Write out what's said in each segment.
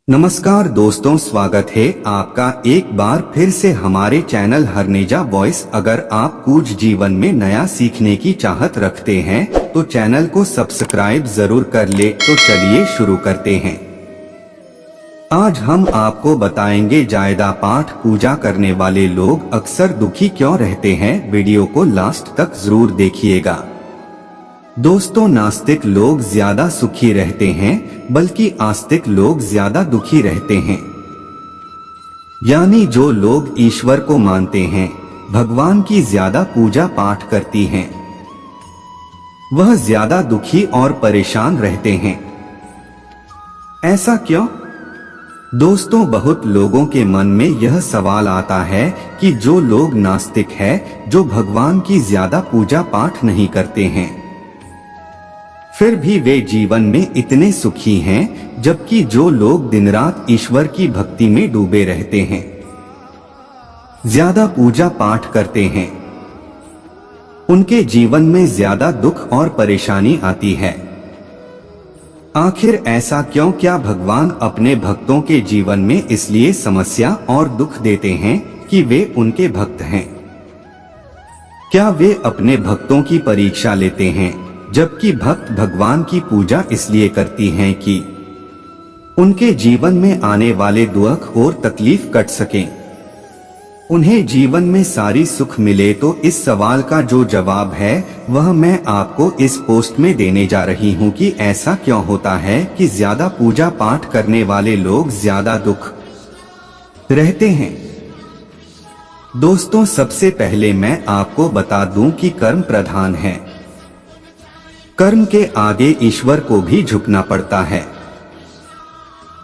नमस्कार दोस्तों, स्वागत है आपका एक बार फिर से हमारे चैनल हरनेजा वॉइस। अगर आप कुछ जीवन में नया सीखने की चाहत रखते हैं तो चैनल को सब्सक्राइब जरूर कर ले। तो चलिए शुरू करते हैं। आज हम आपको बताएंगे जायदा पाठ पूजा करने वाले लोग अक्सर दुखी क्यों रहते हैं। वीडियो को लास्ट तक जरूर देखिएगा। दोस्तों, नास्तिक लोग ज्यादा सुखी रहते हैं, बल्कि आस्तिक लोग ज्यादा दुखी रहते हैं। यानी जो लोग ईश्वर को मानते हैं, भगवान की ज्यादा पूजा पाठ करती हैं, वह ज्यादा दुखी और परेशान रहते हैं। ऐसा क्यों? दोस्तों, बहुत लोगों के मन में यह सवाल आता है कि जो लोग नास्तिक हैं, जो भगवान की ज्यादा पूजा पाठ नहीं करते हैं, फिर भी वे जीवन में इतने सुखी हैं, जबकि जो लोग दिन रात ईश्वर की भक्ति में डूबे रहते हैं, ज्यादा पूजा पाठ करते हैं, उनके जीवन में ज्यादा दुख और परेशानी आती है। आखिर ऐसा क्यों? क्या भगवान अपने भक्तों के जीवन में इसलिए समस्या और दुख देते हैं कि वे उनके भक्त हैं? क्या वे अपने भक्तों की परीक्षा लेते हैं, जबकि भक्त भगवान की पूजा इसलिए करती हैं कि उनके जीवन में आने वाले दुख और तकलीफ कट सकें, उन्हें जीवन में सारी सुख मिले? तो इस सवाल का जो जवाब है वह मैं आपको इस पोस्ट में देने जा रही हूं कि ऐसा क्यों होता है कि ज्यादा पूजा पाठ करने वाले लोग ज्यादा दुख रहते हैं। दोस्तों, सबसे पहले मैं आपको बता दूं कि कर्म प्रधान है। कर्म के आगे ईश्वर को भी झुकना पड़ता है।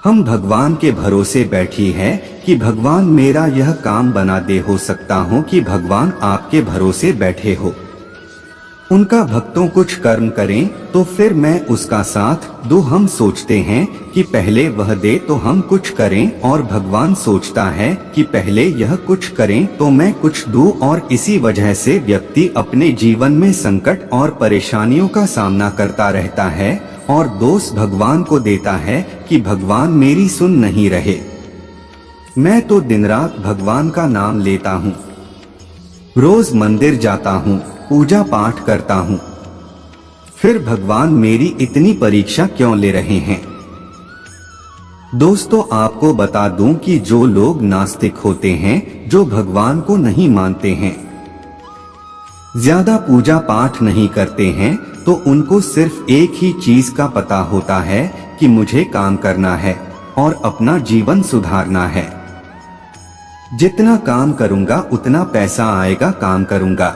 हम भगवान के भरोसे बैठी है कि भगवान मेरा यह काम बना दे। हो सकता हो कि भगवान आपके भरोसे बैठे हो, उनका भक्तों कुछ कर्म करें तो फिर मैं उसका साथ दूं। हम सोचते हैं कि पहले वह दे तो हम कुछ करें, और भगवान सोचता है कि पहले यह कुछ करें तो मैं कुछ दूं, और इसी वजह से व्यक्ति अपने जीवन में संकट और परेशानियों का सामना करता रहता है और दोष भगवान को देता है कि भगवान मेरी सुन नहीं रहे। मैं तो दिन रात भगवान का नाम लेता हूँ, रोज मंदिर जाता हूँ, पूजा पाठ करता हूँ, फिर भगवान मेरी इतनी परीक्षा क्यों ले रहे हैं? दोस्तों, आपको बता दूं कि जो लोग नास्तिक होते हैं, जो भगवान को नहीं मानते हैं, ज्यादा पूजा पाठ नहीं करते हैं, तो उनको सिर्फ एक ही चीज का पता होता है कि मुझे काम करना है और अपना जीवन सुधारना है। जितना काम करूंगा उतना पैसा आएगा, काम करूंगा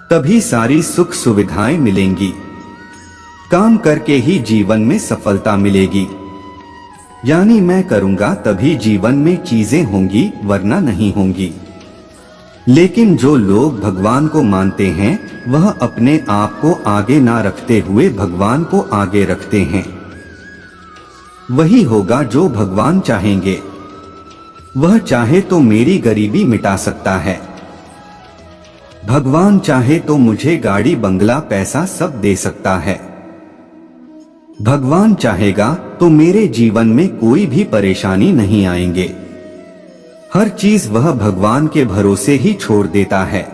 तभी सारी सुख सुविधाएं मिलेंगी, काम करके ही जीवन में सफलता मिलेगी। यानी मैं करूंगा तभी जीवन में चीजें होंगी, वरना नहीं होंगी। लेकिन जो लोग भगवान को मानते हैं, वह अपने आप को आगे ना रखते हुए भगवान को आगे रखते हैं। वही होगा जो भगवान चाहेंगे। वह चाहे तो मेरी गरीबी मिटा सकता है, भगवान चाहे तो मुझे गाड़ी बंगला पैसा सब दे सकता है, भगवान चाहेगा तो मेरे जीवन में कोई भी परेशानी नहीं आएंगे। हर चीज वह भगवान के भरोसे ही छोड़ देता है।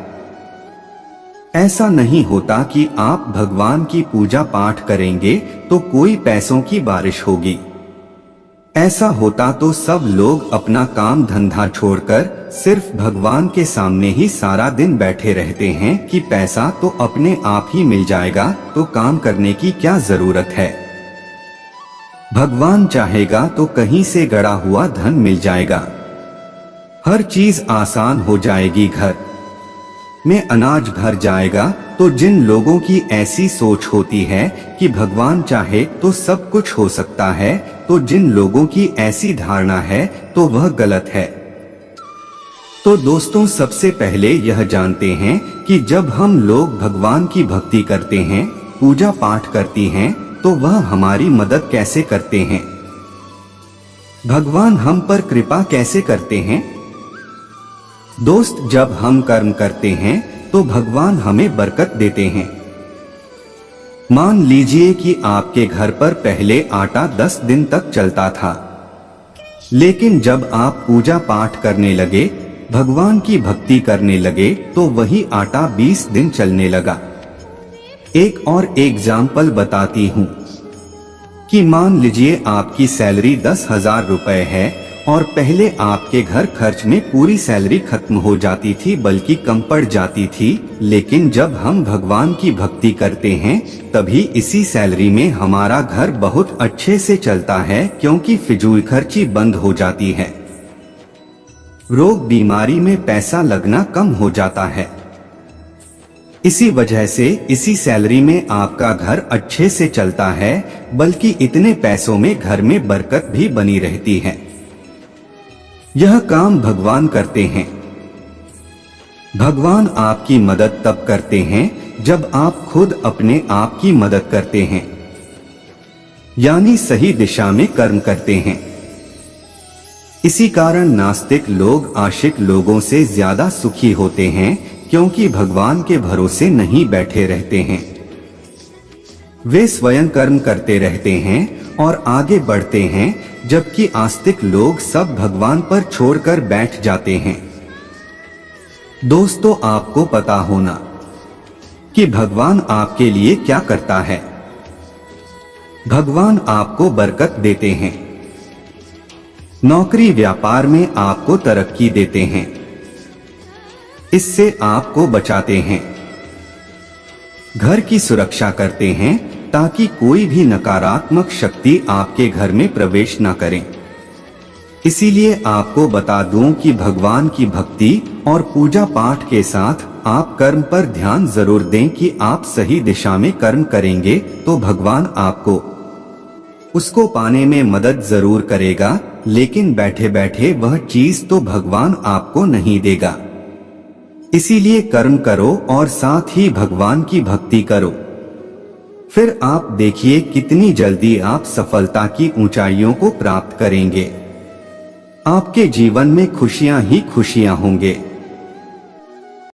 ऐसा नहीं होता कि आप भगवान की पूजा पाठ करेंगे तो कोई पैसों की बारिश होगी। ऐसा होता तो सब लोग अपना काम धंधा छोड़कर सिर्फ भगवान के सामने ही सारा दिन बैठे रहते हैं कि पैसा तो अपने आप ही मिल जाएगा, तो काम करने की क्या जरूरत है। भगवान चाहेगा तो कहीं से गड़ा हुआ धन मिल जाएगा, हर चीज आसान हो जाएगी, घर में अनाज भर जाएगा। तो जिन लोगों की ऐसी सोच होती है कि भगवान चाहे तो सब कुछ हो सकता है, तो जिन लोगों की ऐसी धारणा है तो वह गलत है। तो दोस्तों, सबसे पहले यह जानते हैं कि जब हम लोग भगवान की भक्ति करते हैं, पूजा पाठ करती हैं, तो वह हमारी मदद कैसे करते हैं? भगवान हम पर कृपा कैसे करते हैं? दोस्त, जब हम कर्म करते हैं तो भगवान हमें बरकत देते हैं। मान लीजिए कि आपके घर पर पहले आटा 10 दिन तक चलता था, लेकिन जब आप पूजा पाठ करने लगे, भगवान की भक्ति करने लगे, तो वही आटा 20 दिन चलने लगा। एक और एग्जाम्पल बताती हूँ कि मान लीजिए आपकी सैलरी 10,000 रुपए है और पहले आपके घर खर्च में पूरी सैलरी खत्म हो जाती थी, बल्कि कम पड़ जाती थी। लेकिन जब हम भगवान की भक्ति करते हैं तभी इसी सैलरी में हमारा घर बहुत अच्छे से चलता है, क्योंकि फिजूल खर्ची बंद हो जाती है, रोग बीमारी में पैसा लगना कम हो जाता है। इसी वजह से इसी सैलरी में आपका घर अच्छे से चलता है, बल्कि इतने पैसों में घर में बरकत भी बनी रहती है। यह काम भगवान करते हैं। भगवान आपकी मदद तब करते हैं जब आप खुद अपने आप की मदद करते हैं, यानी सही दिशा में कर्म करते हैं। इसी कारण नास्तिक लोग आशिक लोगों से ज्यादा सुखी होते हैं, क्योंकि भगवान के भरोसे नहीं बैठे रहते हैं। वे स्वयं कर्म करते रहते हैं और आगे बढ़ते हैं, जबकि आस्तिक लोग सब भगवान पर छोड़कर बैठ जाते हैं। दोस्तों, आपको पता होना कि भगवान आपके लिए क्या करता है। भगवान आपको बरकत देते हैं, नौकरी व्यापार में आपको तरक्की देते हैं, इससे आपको बचाते हैं, घर की सुरक्षा करते हैं ताकि कोई भी नकारात्मक शक्ति आपके घर में प्रवेश न करें। इसीलिए आपको बता दूं कि भगवान की भक्ति और पूजा पाठ के साथ आप कर्म पर ध्यान जरूर दें कि आप सही दिशा में कर्म करेंगे तो भगवान आपको उसको पाने में मदद जरूर करेगा, लेकिन बैठे बैठे वह चीज तो भगवान आपको नहीं देगा। इसीलिए कर्म करो और साथ ही भगवान की भक्ति करो, फिर आप देखिए कितनी जल्दी आप सफलता की ऊंचाइयों को प्राप्त करेंगे। आपके जीवन में खुशियां ही खुशियां होंगे।